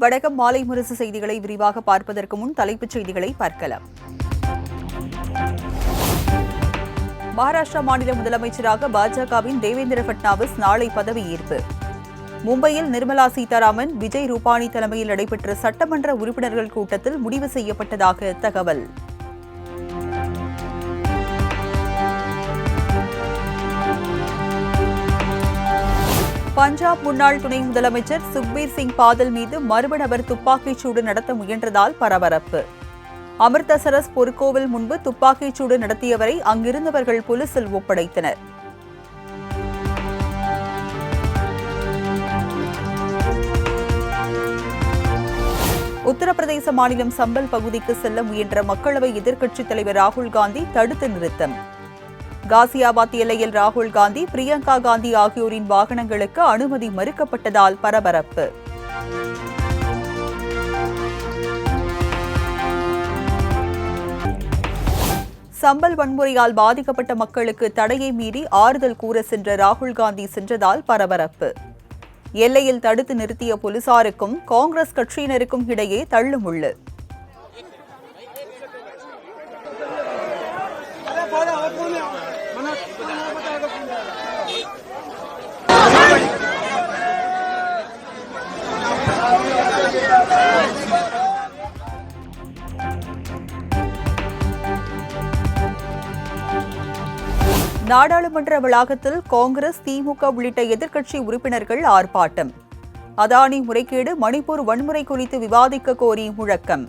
வணக்கம். மாலை முரசு செய்திகளை விரிவாக பார்ப்பதற்கு முன் தலைப்புச் செய்திகளை பார்க்கலாம். மகாராஷ்டிரா மாநில முதலமைச்சராக பாஜகவின் தேவேந்திர பட்னாவிஸ் நாளை பதவியேற்பு. மும்பையில் நிர்மலா சீதாராமன், விஜய் ரூபானி தலைமையில் நடைபெற்ற சட்டமன்ற உறுப்பினர்கள் கூட்டத்தில் முடிவு செய்யப்பட்டதாக தகவல். பஞ்சாப் முன்னாள் துணை முதலமைச்சர் சுக்பீர் சிங் பாதல் மீது மர்ம நபர் துப்பாக்கிச் சூடு நடத்த முயன்றதால் பரபரப்பு. அமிர்தசரஸ் பொற்கோவில் முன்பு துப்பாக்கிச் சூடு நடத்தியவரை அங்கிருந்தவர்கள் போலீசில் ஒப்படைத்தனர். உத்தரப்பிரதேச மாநிலம் சம்பல் பகுதிக்கு செல்ல முயன்ற மக்களவை எதிர்க்கட்சித் தலைவர் ராகுல் காந்தி தடுத்து நிறுத்தம். காசியாபாத் எல்லையில் ராகுல் காந்தி, பிரியங்கா காந்தி ஆகியோரின் வாகனங்களுக்கு அனுமதி மறுக்கப்பட்டதால் பரபரப்பு. சம்பல் வன்முறையால் பாதிக்கப்பட்ட மக்களுக்கு தடையை மீறி ஆறுதல் கூற சென்ற ராகுல் காந்தி சென்றதால் பரபரப்பு. எல்லையில் தடுத்து நிறுத்திய போலீசாருக்கும் காங்கிரஸ் கட்சியினருக்கும் இடையே தள்ளுமுள்ளு. நாடாளுமன்ற வளாகத்தில் காங்கிரஸ், திமுக உள்ளிட்ட எதிர்க்கட்சி உறுப்பினர்கள் ஆர்ப்பாட்டம். அதானி முறைகேடு, மணிப்பூர் வன்முறை குறித்து விவாதிக்க கோரி முழக்கம்.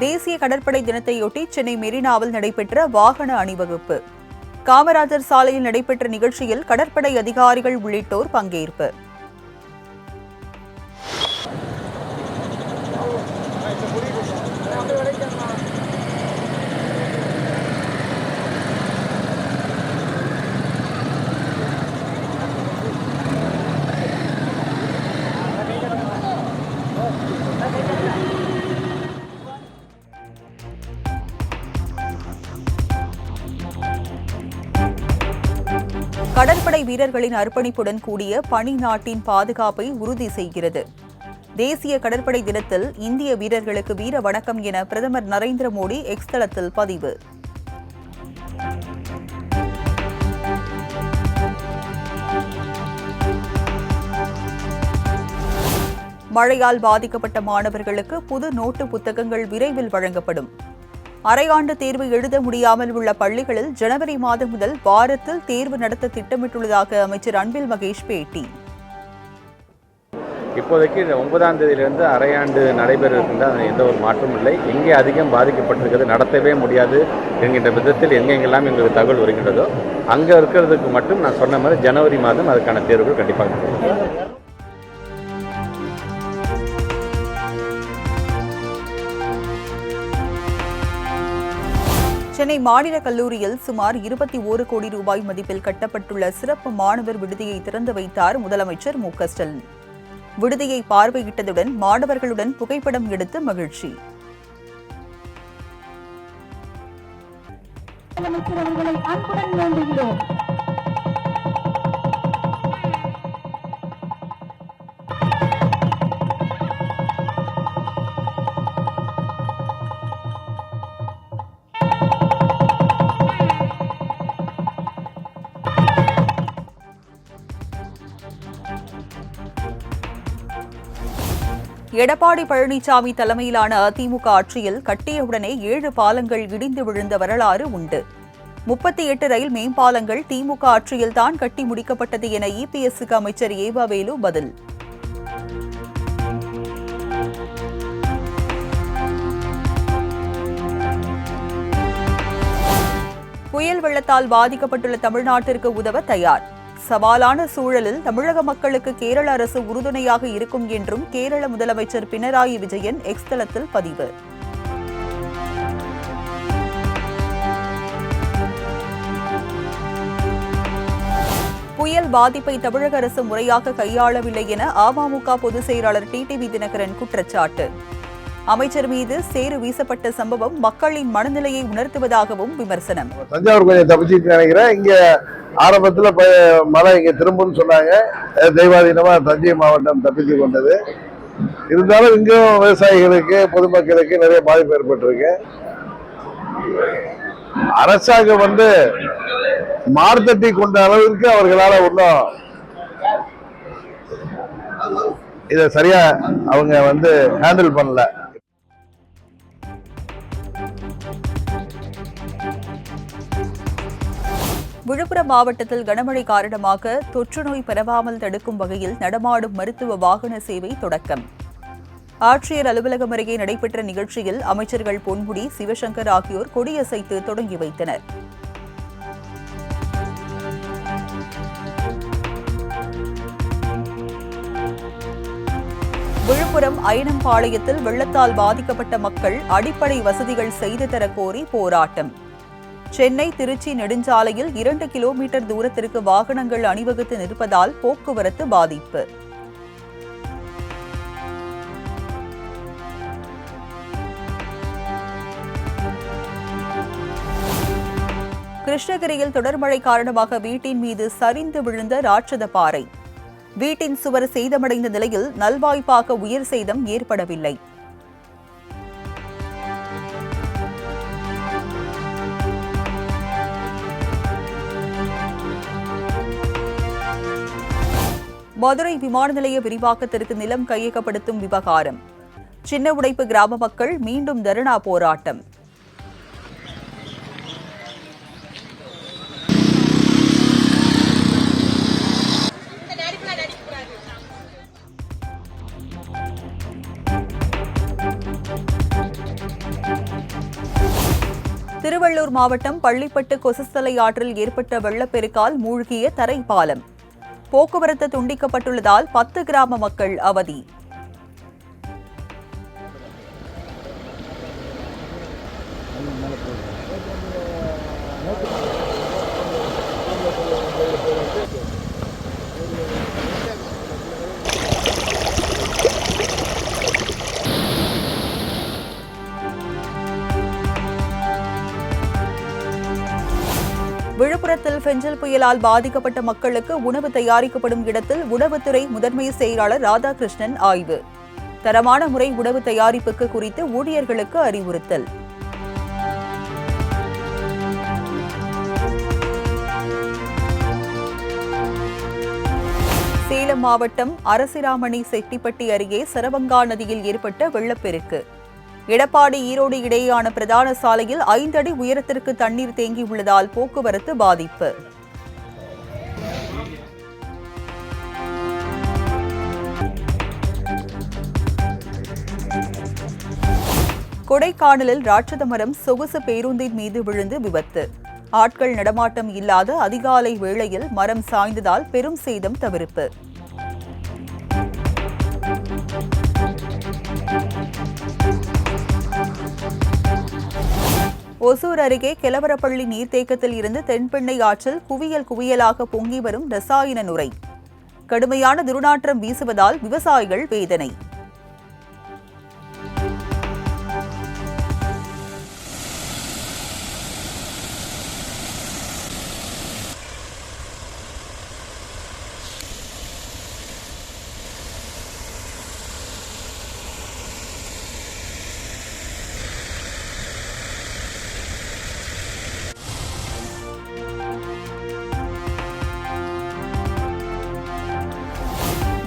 தேசிய கடற்படை தினத்தையொட்டி சென்னை மெரினாவில் நடைபெற்ற வாகன அணிவகுப்பு. காமராஜர் சாலையில் நடைபெற்ற நிகழ்ச்சியில் கடற்படை அதிகாரிகள் உள்ளிட்டோர் பங்கேற்பு. கடற்படை வீரர்களின் அர்ப்பணிப்புடன் கூடிய பணி நாட்டின் பாதுகாப்பை உறுதி செய்கிறது. தேசிய கடற்படை தினத்தில் இந்திய வீரர்களுக்கு வீர வணக்கம் என பிரதமர் நரேந்திர மோடி எக்ஸ் தளத்தில் பதிவு. மழையால் பாதிக்கப்பட்ட மாணவர்களுக்கு புது நோட்டு புத்தகங்கள் விரைவில் வழங்கப்படும். அரையாண்டு தேர்வு எழுத முடியாமல் உள்ள பள்ளிகளில் ஜனவரி மாதம் முதல் வாரத்தில் தேர்வு நடத்த திட்டமிட்டுள்ளதாக அமைச்சர் அன்பில் மகேஷ் பேட்டி. இப்போதைக்கு இந்த 9ஆம் தேதியிலிருந்து அரையாண்டு நடைபெற இருக்கின்ற எந்த ஒரு மாற்றமும் இல்லை. எங்கே அதிகம் பாதிக்கப்பட்டிருக்கிறது, நடத்தவே முடியாது என்கின்ற விதத்தில் எங்கெங்கெல்லாம் எங்களுக்கு தகவல் வருகின்றதோ அங்கே இருக்கிறதுக்கு மட்டும் நான் சொன்ன மாதிரி ஜனவரி மாதம் அதுக்கான தேர்வுகள் கண்டிப்பாக நடக்கும். சென்னை மாநில கல்லூரியில் சுமார் 21 கோடி ரூபாய் மதிப்பில் கட்டப்பட்டுள்ள சிறப்பு மாணவர் விடுதியை திறந்து வைத்தார் முதலமைச்சர் மு.க.ஸ்டாலின். விடுதியை பார்வையிட்டதுடன் மாணவர்களுடன் புகைப்படம் எடுத்து மகிழ்ச்சி. எடப்பாடி பழனிசாமி தலைமையிலான அதிமுக ஆட்சியில் கட்டியவுடனே 7 பாலங்கள் இடிந்து விழுந்த வரலாறு உண்டு. 38 ரயில் மேம்பாலங்கள் திமுக ஆட்சியில்தான் கட்டி முடிக்கப்பட்டது என இபிஎஸ்க்கு அமைச்சர் ஏவா வேலு பதில். புயல் வெள்ளத்தால் பாதிக்கப்பட்டுள்ள தமிழ்நாட்டிற்கு உதவ தயார். சவாலான சூழலில் தமிழக மக்களுக்கு கேரள அரசு உறுதுணையாக இருக்கும் என்றும் கேரள முதலமைச்சர் பினராயி விஜயன் எக்ஸ் தளத்தில் பதிவு. பாதிப்பை தமிழக அரசு முறையாக கையாளவில்லை என அமமுக பொதுச் செயலாளர் டிடிவி தினகரன் குற்றச்சாட்டு. அமைச்சர் மீது சேறு வீசப்பட்ட சம்பவம் மக்களின் மனநிலையை உணர்த்துவதாகவும் விமர்சனம். தஞ்சாவூர் கொஞ்சம் தப்பிச்சுட்டு நினைக்கிறேன். இங்க ஆரம்பத்துல மழை இங்க திரும்பும்னு சொன்னாங்க. தெய்வாதீனமா தஞ்சை மாவட்டம் தப்பித்து கொண்டது. இருந்தாலும் இங்கும் விவசாயிகளுக்கு பொதுமக்களுக்கு நிறைய பாதிப்பு ஏற்பட்டிருக்கு. அரசாங்கம் மார்த்தட்டி கொண்ட அளவிற்கு அவர்களால ஒன்றும் இதை சரியா அவங்க ஹேண்டில் பண்ணல. விழுப்புரம் மாவட்டத்தில் கனமழை காரணமாக தொற்றுநோய் பரவாமல் தடுக்கும் வகையில் நடமாடும் மருத்துவ வாகன சேவை தொடக்கம். ஆட்சியர் அலுவலகம் அருகே நடைபெற்ற நிகழ்ச்சியில் அமைச்சர்கள் பொன்முடி, சிவசங்கர் ஆகியோர் கொடியசைத்து தொடங்கி வைத்தனர். விழுப்புரம் ஐயனம்பாளையத்தில் வெள்ளத்தால் பாதிக்கப்பட்ட மக்கள் அடிப்படை வசதிகள் செய்து தர கோரி போராட்டம். சென்னை திருச்சி நெடுஞ்சாலையில் 2 கிலோமீட்டர் தூரத்திற்கு வாகனங்கள் அணிவகுத்து நிற்பதால் போக்குவரத்து பாதிப்பு. கிருஷ்ணகிரியில் தொடர் மழை காரணமாக வீட்டின் மீது சரிந்து விழுந்த ராட்சத பாறை. வீட்டின் சுவர் சேதமடைந்த நிலையில் நல்வாய்ப்பாக உயிர் சேதம் ஏற்படவில்லை. மதுரை விமான நிலைய விரிவாக்கத்திற்கு நிலம் கையகப்படுத்தும் விவகாரம். சின்ன உடைப்பு கிராம மக்கள் மீண்டும் தர்ணா போராட்டம். திருவள்ளூர் மாவட்டம் பள்ளிப்பட்டு கொசஸ்தலை ஆற்றில் ஏற்பட்ட வெள்ளப்பெருக்கால் மூழ்கிய தரைப்பாலம். போக்குவரத்து துண்டிக்கப்பட்டுள்ளதால் 10 கிராம மக்கள் அவதி. விழுப்புரத்தில் பெஞ்சல் புயலால் பாதிக்கப்பட்ட மக்களுக்கு உணவு தயாரிக்கப்படும் இடத்தில் உணவுத்துறை முதன்மை செயலாளர் ராதாகிருஷ்ணன் ஆய்வு. தரமான முறை உணவு தயாரிப்புக்கு குறித்து ஊழியர்களுக்கு அறிவுறுத்தல். சேலம் மாவட்டம் அரசிராமணி செட்டிப்பட்டி அருகே சரவங்கா நதியில் ஏற்பட்ட வெள்ளப்பெருக்கு. எடப்பாடி ஈரோடு இடையேயான பிரதான சாலையில் 5 அடி உயரத்திற்கு தண்ணீர் தேங்கியுள்ளதால் போக்குவரத்து பாதிப்பு. கொடைக்கானலில் ராட்சத மரம் சொகுசு பேருந்தின் மீது விழுந்து விபத்து. ஆட்கள் நடமாட்டம் இல்லாத அதிகாலை வேளையில் மரம் சாய்ந்ததால் பெரும் சேதம் தவிர்ப்பு. ஒசூர் அருகே கெலவரப்பள்ளி நீர்த்தேக்கத்தில் இருந்து தென்பெண்ணை ஆற்றில் குவியல் குவியலாக பொங்கி வரும் ரசாயன நுரை. கடுமையான துர்நாற்றம் வீசுவதால் விவசாயிகள் வேதனை.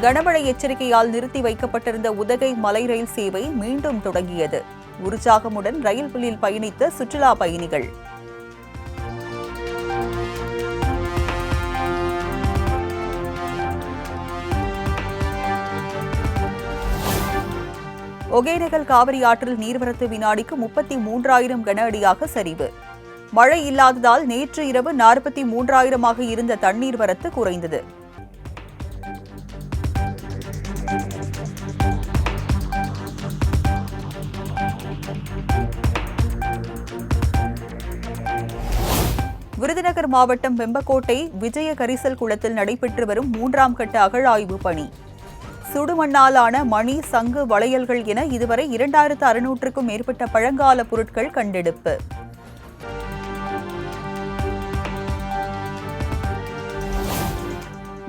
கனமழை எச்சரிக்கையால் நிறுத்தி வைக்கப்பட்டிருந்த உதகை மலை ரயில் சேவை மீண்டும் தொடங்கியது. உற்சாகமுடன் ரயில்களில் பயணித்த சுற்றுலா பயணிகள். ஒகேனக்கல் காவிரி ஆற்றில் நீர்வரத்து வினாடிக்கு 33,000 கன அடியாக சரிவு. மழை இல்லாததால் நேற்று இரவு 43,000ஆக இருந்த தண்ணீர் வரத்து குறைந்தது. விருதுநகர் மாவட்டம் வெம்பக்கோட்டை விஜய கரிசல் குளத்தில் நடைபெற்று வரும் 3ஆம் கட்ட அகழாய்வு பணி. சுடுமண்ணாலான மணி, சங்கு, வளையல்கள் என இதுவரை 2600க்கும் மேற்பட்ட பழங்கால பொருட்கள் கண்டெடுப்பு.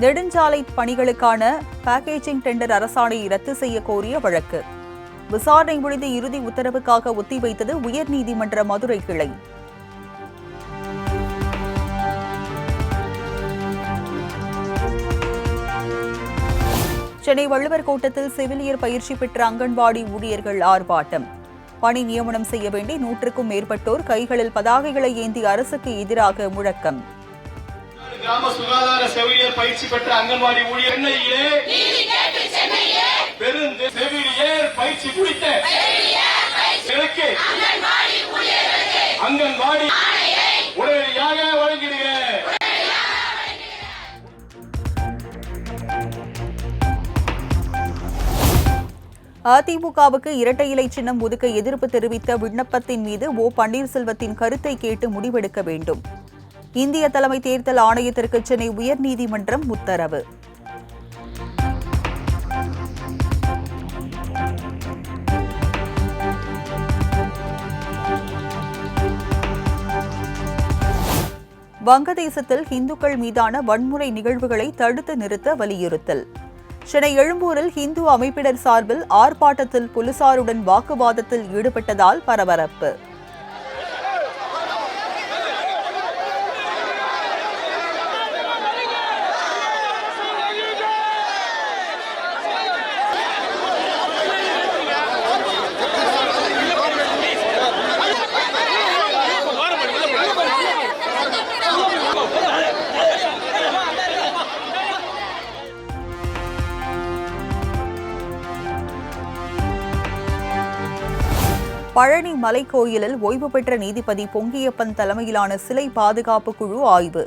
நெடுஞ்சாலை பணிகளுக்கான பேக்கேஜிங் டெண்டர் அரசாணையை ரத்து செய்ய கோரிய வழக்கு. விசாரணை முடிந்த இறுதி உத்தரவுக்காக ஒத்திவைத்தது உயர்நீதிமன்ற மதுரை கிளை. சென்னை வள்ளுவர் கோட்டத்தில் செவிலியர் பயிற்சி பெற்ற அங்கன்வாடி ஊழியர்கள் ஆர்ப்பாட்டம். பணி நியமனம் செய்ய வேண்டி 100க்கும் மேற்பட்டோர் கைகளில் பதாகைகளை ஏந்தி அரசுக்கு எதிராக முழக்கம். கிராம சுகாதார செவிலியர் பயிற்சி பெற்ற அங்கன்வாடி ஊழியர் செவிலியர் பயிற்சி குறித்த அங்கன்வாடி உடனடியாக வழங்கிடுக. அதிமுகவுக்கு இரட்டை இலை சின்னம் ஒதுக்க எதிர்ப்பு தெரிவித்த விண்ணப்பத்தின் மீது ஓ பன்னீர்செல்வத்தின் கருத்தை கேட்டு முடிவெடுக்க வேண்டும். இந்திய தலைமை தேர்தல் ஆணையத்திற்கு சென்னை உயர்நீதிமன்றம் உத்தரவு. வங்கதேசத்தில் இந்துக்கள் மீதான வன்முறை நிகழ்வுகளை தடுத்து நிறுத்த வலியுறுத்தல். சென்னை எழும்பூரில் இந்து அமைப்பினர் சார்பில் ஆர்ப்பாட்டத்தில் போலீசாருடன் வாக்குவாதத்தில் ஈடுபட்டதால் பரபரப்பு. பழனி மலைக்கோயிலில் ஓய்வு பெற்ற நீதிபதி பொங்கியப்பன் தலைமையிலான சிலை பாதுகாப்பு குழு ஆய்வு.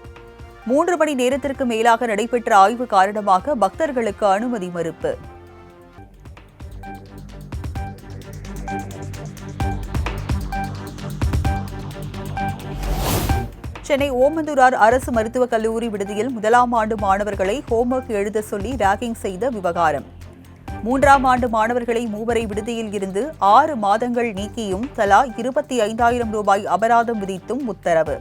3 மணி நேரத்திற்கு மேலாக நடைபெற்ற ஆய்வு காரணமாக பக்தர்களுக்கு அனுமதி மறுப்பு. சென்னை ஓமந்தூரார் அரசு மருத்துவக் கல்லூரி விடுதியில் 1ஆம் ஆண்டு மாணவர்களை ஹோம்வொர்க் எழுத சொல்லி ராகிங் செய்த விவகாரம். 3ஆம் ஆண்டு மாணவர்களை 3 விடுதியில் இருந்து 6 மாதங்கள் நீக்கியும் தலா 25,000 ரூபாய் அபராதம் விதித்தும் உத்தரவு.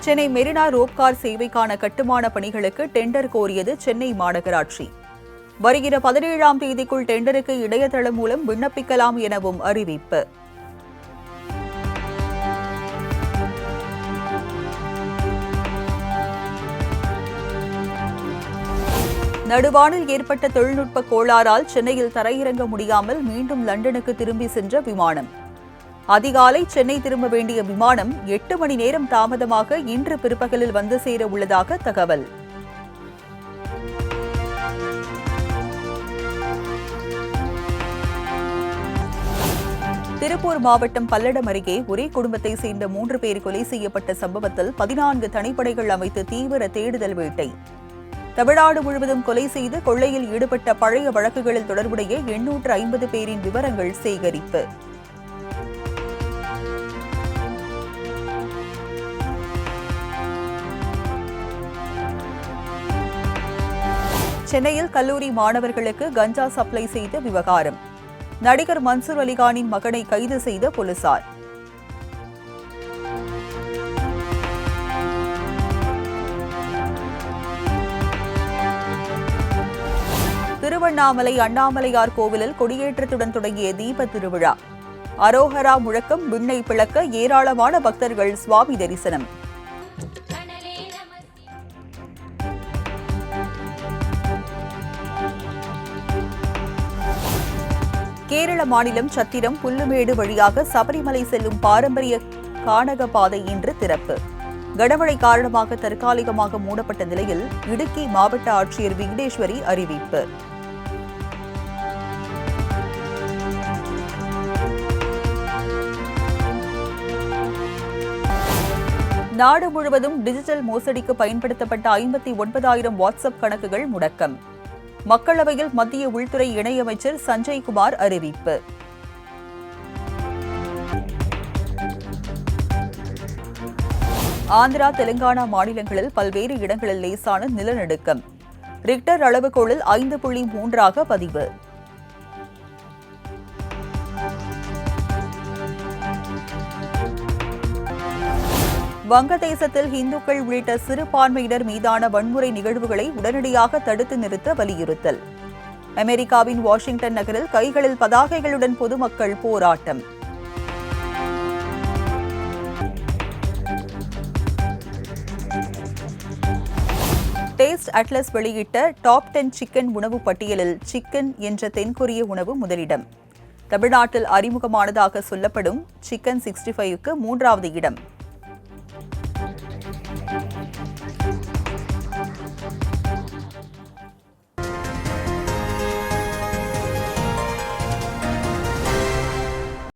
சென்னை மெரினா ரோப்கார் சேவைக்கான கட்டுமான பணிகளுக்கு டெண்டர் கோரியது சென்னை மாநகராட்சி. வருகிற 17ஆம் தேதிக்குள் டெண்டருக்கு இணையதளம் மூலம் விண்ணப்பிக்கலாம் எனவும் அறிவிப்பு. நடுவானில் ஏற்பட்ட தொழில்நுட்ப கோளாறால் சென்னையில் தரையிறங்க முடியாமல் மீண்டும் லண்டனுக்கு திரும்பி சென்ற விமானம். அதிகாலை சென்னை திரும்ப வேண்டிய விமானம் 8 மணி நேரம் தாமதமாக இன்று பிற்பகலில் வந்து சேர உள்ளதாக தகவல். திருப்பூர் மாவட்டம் பல்லடம் அருகே ஒரே குடும்பத்தை சேர்ந்த 3 பேர் கொலை செய்யப்பட்ட சம்பவத்தில் 14 தனிப்படைகள் அமைத்து தீவிர தேடுதல் வேட்டை. தமிழ்நாடு முழுவதும் கொலை செய்து கொள்ளையில் ஈடுபட்ட பழைய வழக்குகளில் தொடர்புடைய 850 பேரின் விவரங்கள் சேகரிப்பு. சென்னையில் கல்லூரி மாணவர்களுக்கு கஞ்சா சப்ளை செய்த விவகாரம். நடிகர் மன்சூர் அலிகானின் மகனை கைது செய்த போலீசார். திருவண்ணாமலை அண்ணாமலையார் கோவிலில் கொடியேற்றத்துடன் தொடங்கிய தீப திருவிழா. அரோகரா முழக்கம் விண்ணை பிளக்க ஏராளமான பக்தர்கள் சுவாமி தரிசனம். கேரள மாநிலம் சத்திரம் புல்லுமேடு வழியாக சபரிமலை செல்லும் பாரம்பரிய கானக பாதை இன்று திறப்பு. கனமழை காரணமாக தற்காலிகமாக மூடப்பட்ட நிலையில் இடுக்கி மாவட்ட ஆட்சியர் விக்னேஸ்வரி அறிவிப்பு. நாடு முழுவதும் டிஜிட்டல் மோசடிக்கு பயன்படுத்தப்பட்ட 59,000 வாட்ஸ்அப் கணக்குகள் முடக்கம். மக்களவையில் மத்திய உள்துறை இணையமைச்சர் சஞ்சய் குமார் அறிவிப்பு. ஆந்திரா, தெலுங்கானா மாநிலங்களில் பல்வேறு இடங்களில் லேசான நிலநடுக்கம். ரிக்டர் அளவுகோலில் 5.3 பதிவு. வங்கதேசத்தில் இந்துக்கள் உள்ளிட்ட சிறுபான்மையினர் மீதான வன்முறை நிகழ்வுகளை உடனடியாக தடுத்து நிறுத்த வலியுறுத்தல். அமெரிக்காவின் வாஷிங்டன் நகரில் கைகளில் பதாகைகளுடன் பொதுமக்கள் போராட்டம். டேஸ்ட் அட்லஸ் வெளியிட்ட டாப் 10 சிக்கன் உணவு பட்டியலில் சிக்கன் என்ற தென்கொரிய உணவு முதலிடம். தமிழ்நாட்டில் அறிமுகமானதாக சொல்லப்படும் சிக்கன் 65க்கு 3வது இடம்.